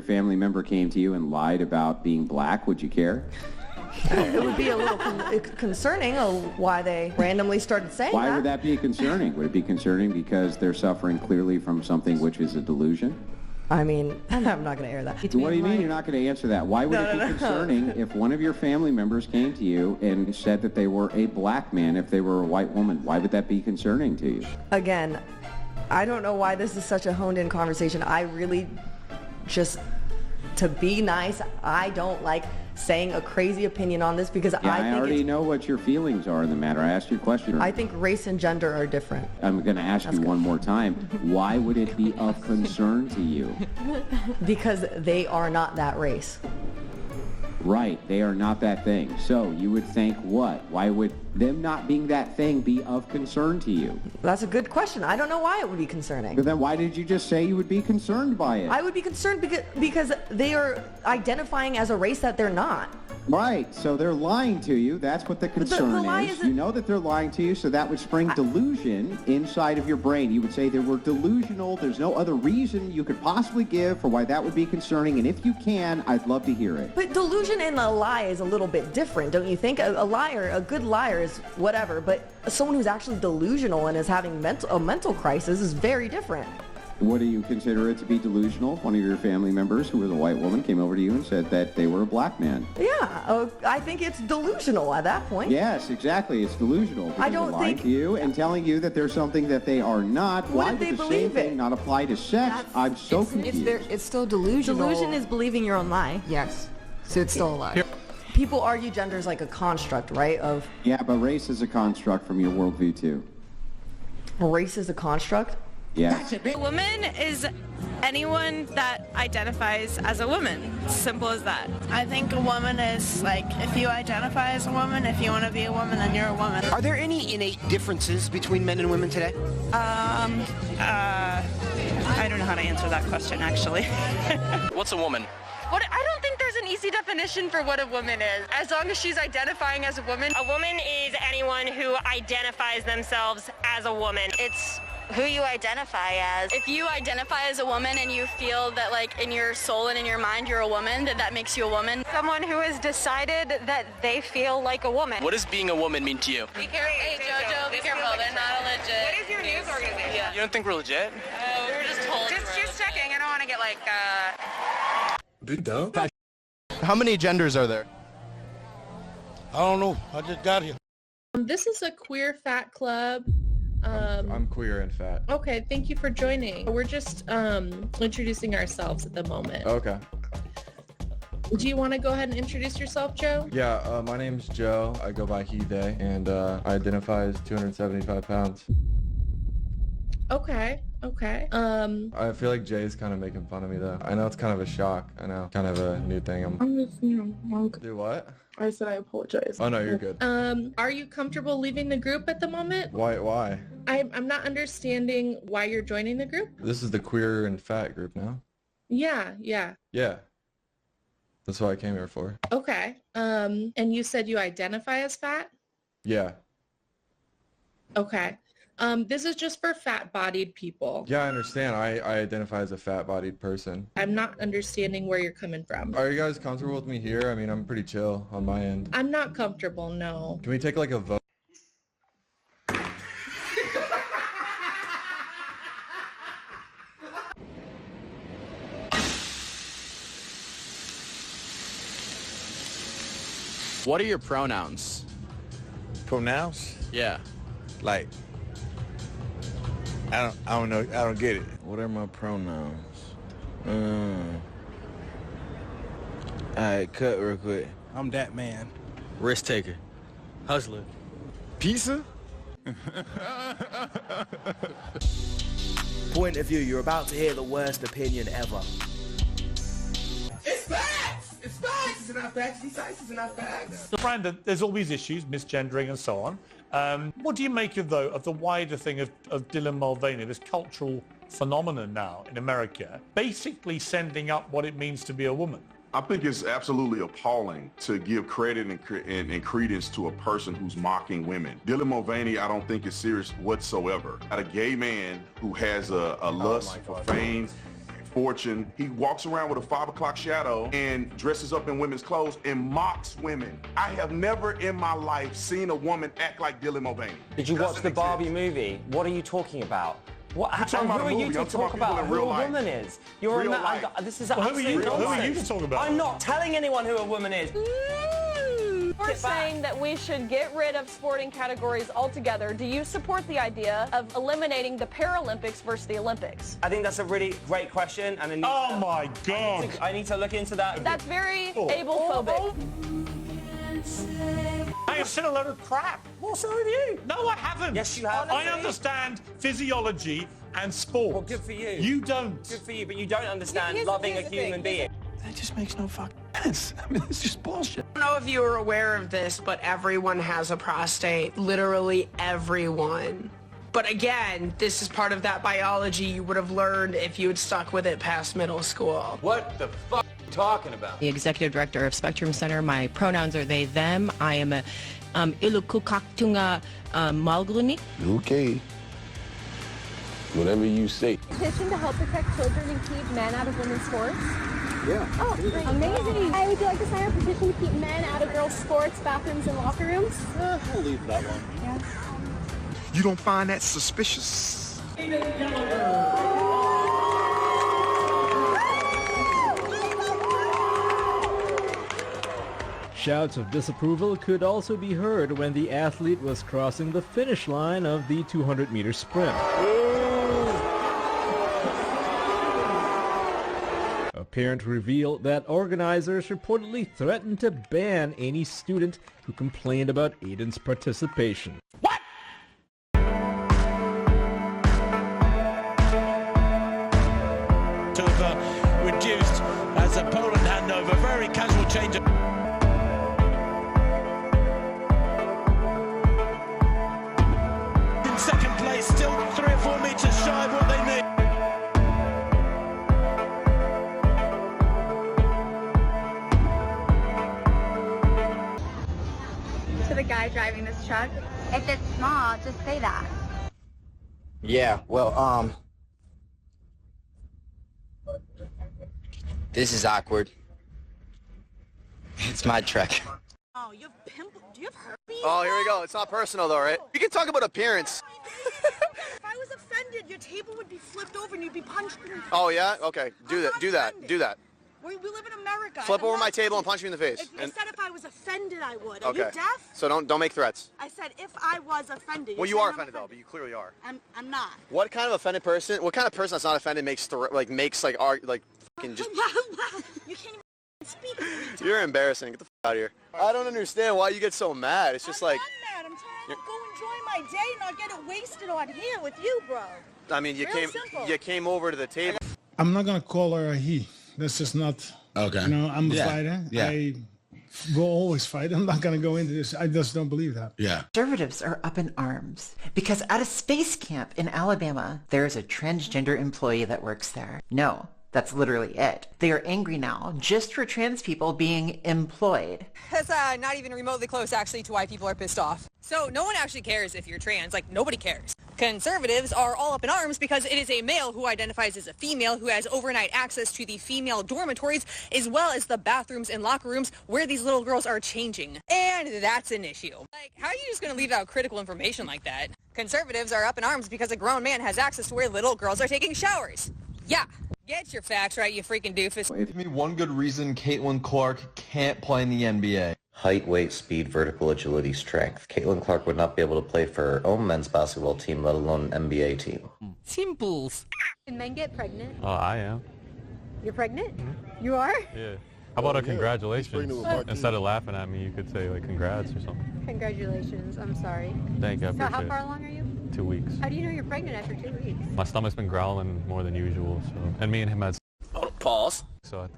your family member came to you and lied about being black, would you care? It would be a little concerning why they randomly started saying that. Why would that be concerning? Would it be concerning because they're suffering clearly from something which is a delusion? I mean, I'm not going to air that. What do you mean you're not going to answer that? Why would it be concerning if one of your family members came to you and said that they were a black man if they were a white woman? Why would that be concerning to you? Again, I don't know why this is such a honed-in conversation. I really just, to be nice, I don't like saying a crazy opinion on this because I think I already know what your feelings are in the matter. I asked you a question. I think race and gender are different. I'm going to ask you one more time. Why would it be of concern to you? Because they are not that race. Right, they are not that thing. So you would think what? Why would them not being that thing be of concern to you? That's a good question. I don't know why it would be concerning. But then why did you just say you would be concerned by it? I would be concerned because they are identifying as a race that they're not. Right, so they're lying to you. That's what the concern is. You know that they're lying to you, so that would spring delusion inside of your brain. You would say they were delusional. There's no other reason you could possibly give for why that would be concerning, and if you can, I'd love to hear it. But delusion and a lie is a little bit different, don't you think? A liar, a good liar is whatever, but someone who's actually delusional and is having a mental crisis is very different. What do you consider it to be delusional? One of your family members, who was a white woman, came over to you and said that they were a black man. Yeah, I think it's delusional at that point. Yes, exactly. It's delusional. I don't lying to you and telling you that there's something that they are not. Why would the same thing not apply to sex? I'm so confused. It's still delusional. Delusion is believing your own lie. Yes. So it's still a lie. People argue gender is like a construct, right? Yeah, but race is a construct from your worldview too. Race is a construct? Yes. A woman is anyone that identifies as a woman. Simple as that. I think a woman is like, if you identify as a woman, if you want to be a woman, then you're a woman. Are there any innate differences between men and women today? I don't know how to answer that question, actually. What's a woman? I don't think there's an easy definition for what a woman is. As long as she's identifying as a woman. A woman is anyone who identifies themselves as a woman. It's who you identify as. If you identify as a woman and you feel that like in your soul and in your mind you're a woman, that makes you a woman. Someone who has decided that they feel like a woman. What does being a woman mean to you? Be careful. Hey Jojo, be careful. They're not legit. What is your news organization? Yeah. You don't think we're legit? Oh, we were just told. Just checking. I don't want to get like Big dumb. How many genders are there? I don't know. I just got here. This is a queer fat club. I'm queer and fat. Okay, thank you for joining. We're just introducing ourselves at the moment. Okay. Do you want to go ahead and introduce yourself, Joe? Yeah, my name's Joe. I go by he, they, and I identify as 275 pounds. Okay. I feel like Jay's kind of making fun of me though. I know it's kind of a shock. I know, kind of a new thing. I'm just, Do what? I said I apologize. Oh no, you're good. Are you comfortable leaving the group at the moment? Why? I'm not understanding why you're joining the group. This is the queer and fat group now. Yeah. Yeah. That's what I came here for. Okay. And you said you identify as fat? Yeah. Okay. This is just for fat-bodied people. Yeah, I understand. I identify as a fat-bodied person. I'm not understanding where you're coming from. Are you guys comfortable with me here? I mean, I'm pretty chill on my end. I'm not comfortable, no. Can we take like a vote? What are your pronouns? Pronouns? Yeah. Like, I don't know. I don't get it. What are my pronouns? Alright, cut real quick. I'm that man. Risk taker. Hustler. Pizza? Point of view, you're about to hear the worst opinion ever. It's facts! It's facts! It's enough facts. These facts is enough facts. Brandon, there's all these issues, misgendering and so on. What do you make of the wider thing of Dylan Mulvaney, this cultural phenomenon now in America, basically sending up what it means to be a woman? I think it's absolutely appalling to give credit and credence to a person who's mocking women. Dylan Mulvaney, I don't think is serious whatsoever. At a gay man who has a lust for fame, fortune. He walks around with a 5 o'clock shadow and dresses up in women's clothes and mocks women. I have never in my life seen a woman act like Dylan Mulvaney. Did you watch the Barbie movie? What are you talking about? What? I'm talking about who a are you movie. to I'm talking talk about about people in who real a life. woman is? You're Real a man. life. This is Well, who are absolute you to nonsense. talk about? I'm not telling anyone who a woman is. We're saying that we should get rid of sporting categories altogether. Do you support the idea of eliminating the Paralympics versus the Olympics? I think that's a really great question, and oh my God! I need to look into that. That's very able-phobic. I have said a load of crap. Well, so have you. No, I haven't. Yes, you have. I understand physiology and sport. Well, good for you. You don't. Good for you, but you don't understand loving a human being. That just makes no fucking sense. I mean, it's just bullshit. I don't know if you are aware of this, but everyone has a prostate. Literally everyone. But again, this is part of that biology you would have learned if you had stuck with it past middle school. What the fuck are you talking about? The executive director of Spectrum Center. My pronouns are they, them. I am a ilukukaktunga malgruni. Okay. Whatever you say. Petition to help protect children and keep men out of women's sports. Yeah. Oh, great. Amazing. Would you like to sign a petition to keep men out of girls' sports, bathrooms, and locker rooms? We'll leave that one. Yeah. You don't find that suspicious? Shouts of disapproval could also be heard when the athlete was crossing the finish line of the 200-meter sprint. A parent revealed that organizers reportedly threatened to ban any student who complained about Aiden's participation. What? To have reduced as a Poland handover, very casual change of... In second place, still 3 or 4 meters shy of what they need. To the guy driving this truck, if it's small, just say that. Yeah, well, This is awkward. It's my truck. Oh, you have pimple. Do you have herpes? Oh, here we go. It's not personal, though, right? We can talk about appearance. If I was offended, your table would be flipped over and you'd be punched in the face. Oh, yeah? Okay. Do that. We live in America. Flip over my table and punch me in the face. I said if I was offended, I would. Are Okay. you deaf? So don't make threats. I said if I was offended. Well, you are offended, though, but you clearly are. I'm not. What kind of offended person? What kind of person that's not offended makes fucking just? You can't even speak. You're embarrassing. Get the f out of here. I don't understand why you get so mad. It's just like. I'm not mad. I'm trying to go enjoy my day and not get it wasted on here with you, bro. I mean, you came over to the table. I'm not gonna call her a he. That's just not. Okay. You know, I'm a fighter. Yeah. I will always fight. I'm not gonna go into this. I just don't believe that. Yeah. Conservatives are up in arms because at a space camp in Alabama, there is a transgender employee that works there. No, that's literally it. They are angry now just for trans people being employed. That's not even remotely close, actually, to why people are pissed off. So no one actually cares if you're trans. Like, nobody cares. Conservatives are all up in arms because it is a male who identifies as a female who has overnight access to the female dormitories as well as the bathrooms and locker rooms where these little girls are changing. And that's an issue. Like, how are you just going to leave out critical information like that? Conservatives are up in arms because a grown man has access to where little girls are taking showers. Yeah. Get your facts right, you freaking doofus. Give me one good reason Caitlin Clark can't play in the NBA. Height, weight, speed, vertical agility, strength. Caitlin Clark would not be able to play for her own men's basketball team, let alone an NBA team. Simples. Can men get pregnant? Oh, I am. You're pregnant? You are? Yeah. How about a congratulations? Instead of laughing at me, you could say, like, congrats or something. Congratulations. I'm sorry. Thank you. I So how appreciate far it. along are you? 2 weeks. How do you know you're pregnant after 2 weeks? My stomach's been growling more than usual, so. And me and him had. Oh, pause. So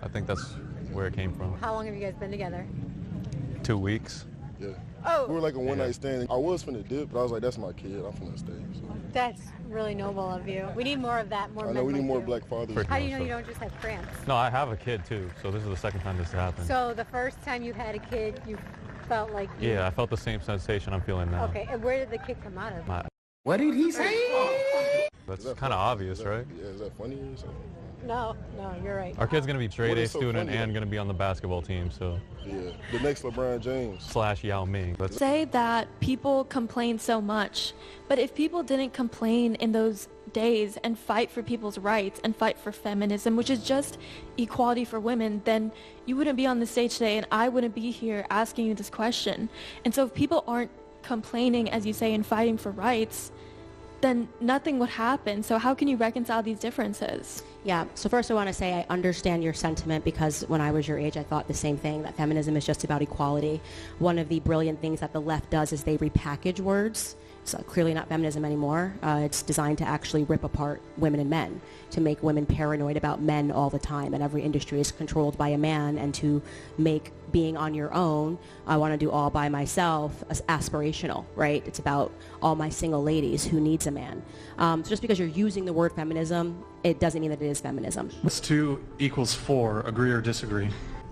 I think that's where it came from. How long have you guys been together? 2 weeks. Yeah. Oh. We were like a one-night stand. I was finna dip, but I was like, that's my kid. I'm finna stay. So. That's really noble of you. We need more of that, more I men know we need like more you. black fathers. How do you know you don't just have cramps? No, I have a kid too, so this is the second time this happened. So the first time you had a kid, you felt like you... Yeah, I felt the same sensation I'm feeling now. Okay, and where did the kid come out of? My, What did he say? that's It's kind of obvious, right? Yeah, is that funny or something? No, you're right. Our kid's going to be straight A so student funny, and going to be on the basketball team, so. Yeah, the next LeBron James. / Yao Ming. Say that people complain so much, but if people didn't complain in those days and fight for people's rights and fight for feminism, which is just equality for women, then you wouldn't be on the stage today and I wouldn't be here asking you this question. And so if people aren't complaining, as you say, and fighting for rights, then nothing would happen. So how can you reconcile these differences? Yeah, so first I want to say I understand your sentiment, because when I was your age I thought the same thing, that feminism is just about equality. One of the brilliant things that the left does is they repackage words. It's clearly not feminism anymore. It's designed to actually rip apart women and men, to make women paranoid about men all the time, and every industry is controlled by a man, and to make being on your own, I want to do all by myself, aspirational, right? It's about all my single ladies who needs a man. So just because you're using the word feminism, it doesn't mean that it is feminism. What's 2 = 4? Agree or disagree?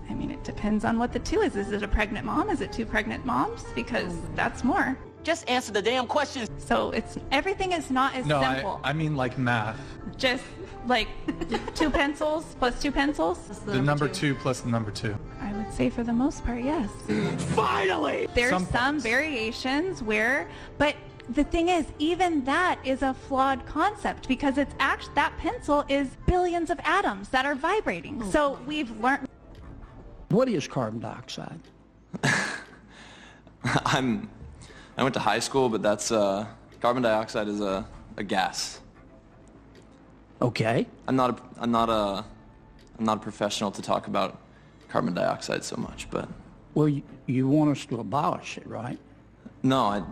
I mean, it depends on what the 2 is. Is it a pregnant mom? Is it 2 pregnant moms? Because that's more. Just answer the damn question. So everything is not as simple. I mean like math. Just like 2 pencils plus 2 pencils? The number 2 plus the number 2. I would say for the most part, yes. Finally! There's some variations where, but the thing is, even that is a flawed concept, because it's actually, that pencil is billions of atoms that are vibrating. So we've learned. What is carbon dioxide? I went to high school, but that's carbon dioxide is a gas. Okay. I'm not a professional to talk about carbon dioxide so much, but. Well, you want us to abolish it, right? No,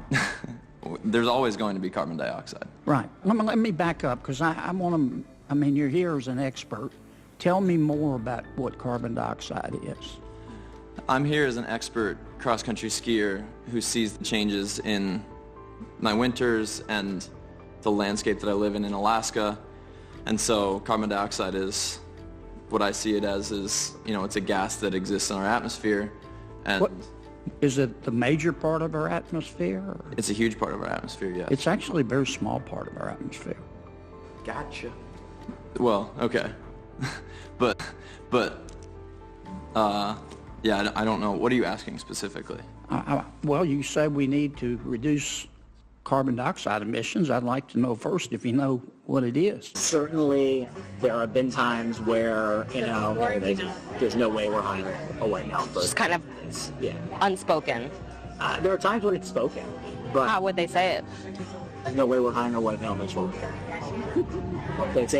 there's always going to be carbon dioxide. Right. Let me back up, because I want to. I mean, you're here as an expert. Tell me more about what carbon dioxide is. I'm here as an expert cross-country skier who sees the changes in my winters and the landscape that I live in Alaska. And so carbon dioxide is what I see it as is, it's a gas that exists in our atmosphere. And what, is it the major part of our atmosphere? Or? It's a huge part of our atmosphere, yes. It's actually a very small part of our atmosphere. Gotcha. Well, okay. but yeah, I don't know. What are you asking specifically? Well, you say we need to reduce carbon dioxide emissions. I'd like to know first if you know what it is. Certainly, there have been times where, there's no way we're higher a white male person. Just kind of unspoken. There are times when it's spoken, but... How would they say it? No way we're hiring a white male person.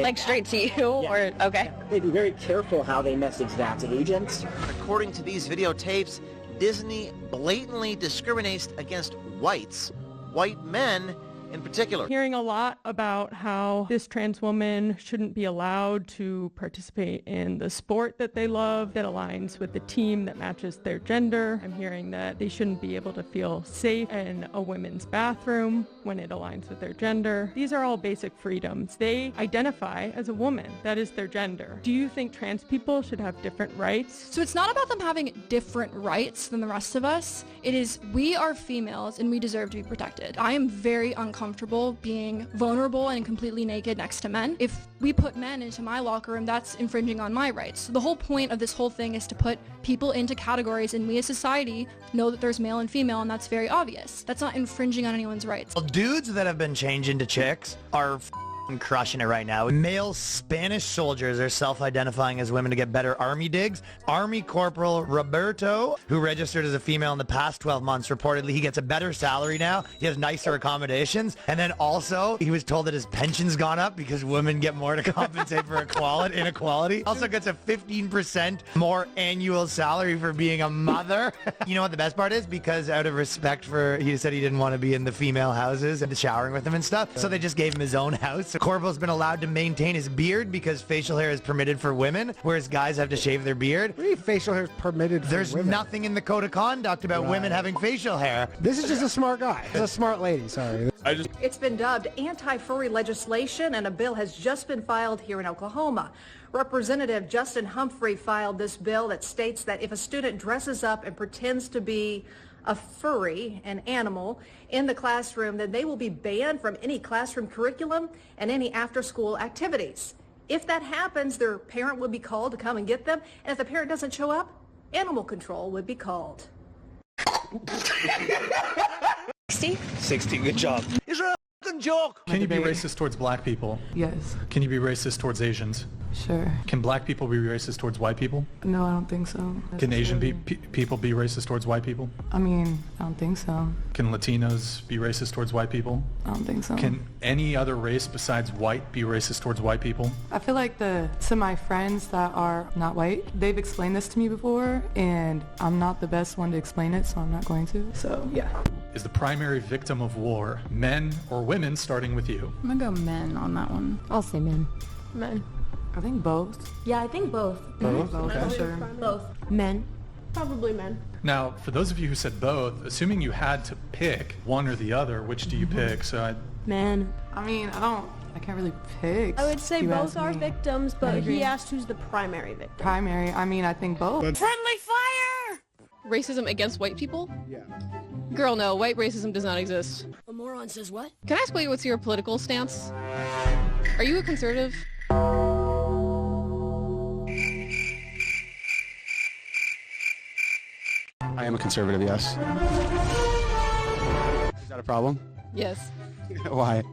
Like straight to you, or okay? They'd be very careful how they message that to agents. According to these videotapes, Disney blatantly discriminates against whites, white men in particular. Hearing a lot about how this trans woman shouldn't be allowed to participate in the sport that they love that aligns with the team that matches their gender. I'm hearing that they shouldn't be able to feel safe in a women's bathroom when it aligns with their gender. These are all basic freedoms. They identify as a woman. That is their gender. Do you think trans people should have different rights? So it's not about them having different rights than the rest of us. It is, we are females and we deserve to be protected. I am very uncomfortable being vulnerable and completely naked next to men. If we put men into my locker room, that's infringing on my rights. So the whole point of this whole thing is to put people into categories, and we as society know that there's male and female, and that's very obvious. That's not infringing on anyone's rights. Well, dudes that have been changed into chicks are crushing it right now. Male Spanish soldiers are self-identifying as women to get better army digs. Army Corporal Roberto, who registered as a female in the past 12 months, reportedly he gets a better salary now. He has nicer accommodations. And then also, he was told that his pension's gone up because women get more to compensate for inequality. Also gets a 15% more annual salary for being a mother. You know what the best part is? Because out of respect for, he said he didn't want to be in the female houses and showering with them and stuff. So they just gave him his own house. Corporal's been allowed to maintain his beard because facial hair is permitted for women, whereas guys have to shave their beard. What do you mean facial hair is permitted for There's women? nothing in the code of conduct about women having facial hair. This is just a smart guy. He's a smart lady, sorry. It's been dubbed anti-furry legislation, and a bill has just been filed here in Oklahoma. Representative Justin Humphrey filed this bill that states that if a student dresses up and pretends to be a furry, an animal, in the classroom, then they will be banned from any classroom curriculum and any after-school activities. If that happens, their parent would be called to come and get them, and if the parent doesn't show up, animal control would be called. 60, good job. Is there a fucking joke? Can you be racist towards black people? Yes. Can you be racist towards Asians? Sure. Can black people be racist towards white people? No, I don't think so. Can Asian people be racist towards white people? I mean, I don't think so. Can Latinos be racist towards white people? I don't think so. Can any other race besides white be racist towards white people? I feel like to my friends that are not white, they've explained this to me before, and I'm not the best one to explain it, so I'm not going to. So, yeah. Is the primary victim of war men or women, starting with you? I'm gonna go men on that one. I'll say men. Men. I think both. Yeah, I think both. Both? Okay, sure. Both. Men. Probably men. Now, for those of you who said both, assuming you had to pick one or the other, which do you pick? So Men. I mean, I can't really pick. I would say You both ask are me. victims, I but agree. he asked who's the primary victim. Primary, I mean, I think both. Friendly fire! Racism against white people? Yeah. Girl, no, white racism does not exist. A moron says what? Can I ask what's your political stance? Are you a conservative? I am a conservative, yes. Is that a problem? Yes. Why?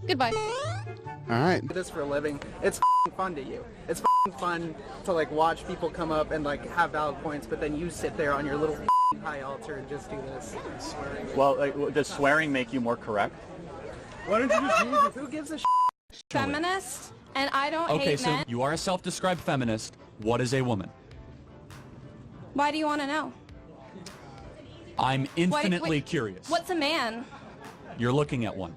Goodbye. All right. Do this for a living. It's fun to you. It's fun to like watch people come up and like have valid points, but then you sit there on your little high altar and just do this. Well, does swearing make you more correct? Why don't you just use it? Who gives a Feminist, and I don't Okay, hate so men. you are a self-described feminist. What is a woman? Why do you want to know? I'm infinitely wait, curious. What's a man? You're looking at one.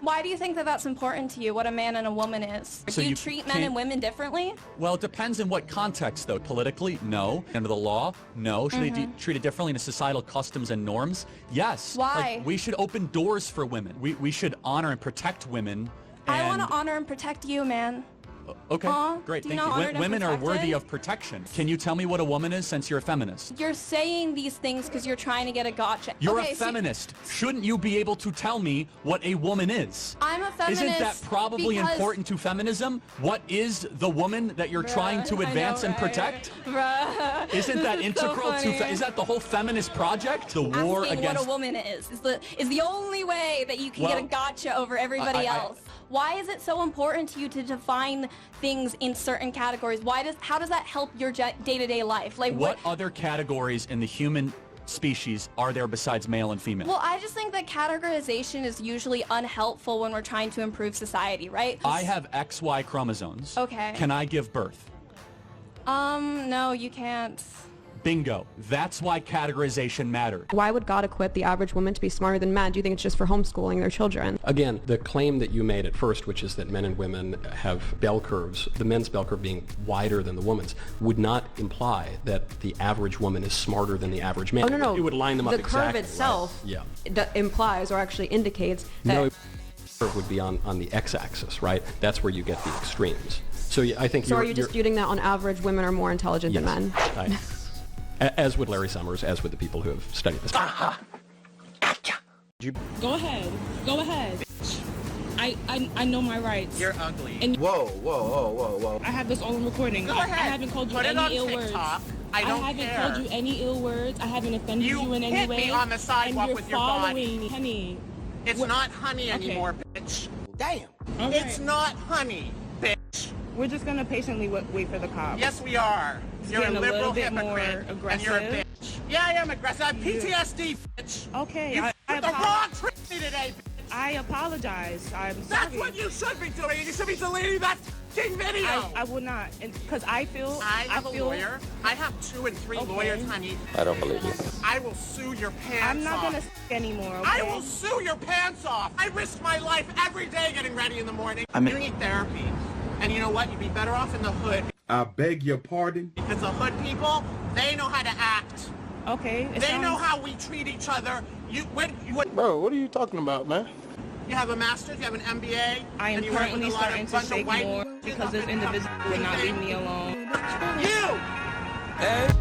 Why do you think that that's important to you, what a man and a woman is? So Do you you treat men can't- and women differently? Well, it depends in what context, though. Politically, no. Under the law, no. Should they Mhm. treat it differently in societal customs and norms? Yes. Why? Like, we should open doors for women. We should honor and protect women. I And, want to honor and protect you, man. Okay, Aw, great. do you Thank not you. honor and Women are protect worthy it? of protection. Can you tell me what a woman is since you're a feminist? You're saying these things because you're trying to get a gotcha. You're okay, a feminist. Shouldn't you be able to tell me what a woman is? I'm a feminist. Isn't that probably because- important to feminism? What is the woman that you're trying to Bruh, I advance know, and right? protect? Bruh. Isn't that This is so integral to? funny. Is that the whole feminist project? The war Asking against. what a woman is the only way that you can get a Well, gotcha over everybody I- else. Why is it so important to you to define things in certain categories? How does that help your day-to-day life? Like What other categories in the human species are there besides male and female? Well, I just think that categorization is usually unhelpful when we're trying to improve society, right? I have XY chromosomes. Okay. Can I give birth? No, you can't. Bingo. That's why categorization matters. Why would God equip the average woman to be smarter than men? Do you think it's just for homeschooling their children? Again, the claim that you made at first, which is that men and women have bell curves, the men's bell curve being wider than the woman's, would not imply that the average woman is smarter than the average man. Oh, no. It would line them up the exactly. curve itself Right. Yeah. Implies or actually indicates that... No, curve would be on the x-axis, right? That's where you get the extremes. So I think So you're... are you disputing that on average women are more intelligent Yes. than men? As would Larry Summers, as would the people who have studied this. Go ahead. Go ahead. I know my rights. You're ugly. And Whoa. I have this all on recording. Go I ahead. haven't called you Put it on any ill words. TikTok. I don't haven't care. called you any ill words. I haven't offended you in any hit way. me on the sidewalk and you're with your following body. Honey. It's not honey Okay. anymore, bitch. Damn. Okay. It's not honey, bitch. We're just gonna patiently wait for the cops. Yes, we are. It's You're a getting a liberal little bit more hypocrite, and aggressive. you're a bitch. Yeah, I am aggressive. I have PTSD, bitch. Okay. You I put the wrong trick me today, bitch. I apologize. I'm sorry. That's what you should be doing. You should be deleting that fucking video. I will not, because I feel. I have a lawyer. I have 2 and 3 lawyers, honey. I don't believe you. I will sue your pants off. I'm not gonna anymore. Okay? I will sue your pants off. I risk my life every day getting ready in the morning. I mean- You need therapy. And you know what? You'd be better off in the hood. I beg your pardon? Because the hood people, they know how to act. Okay. They know how we treat each other. Bro, what are you talking about, man? You have a master's, you have an MBA. I am and you work currently with a lot starting of to bunch of shake white more because this individual will not leave me alone. You!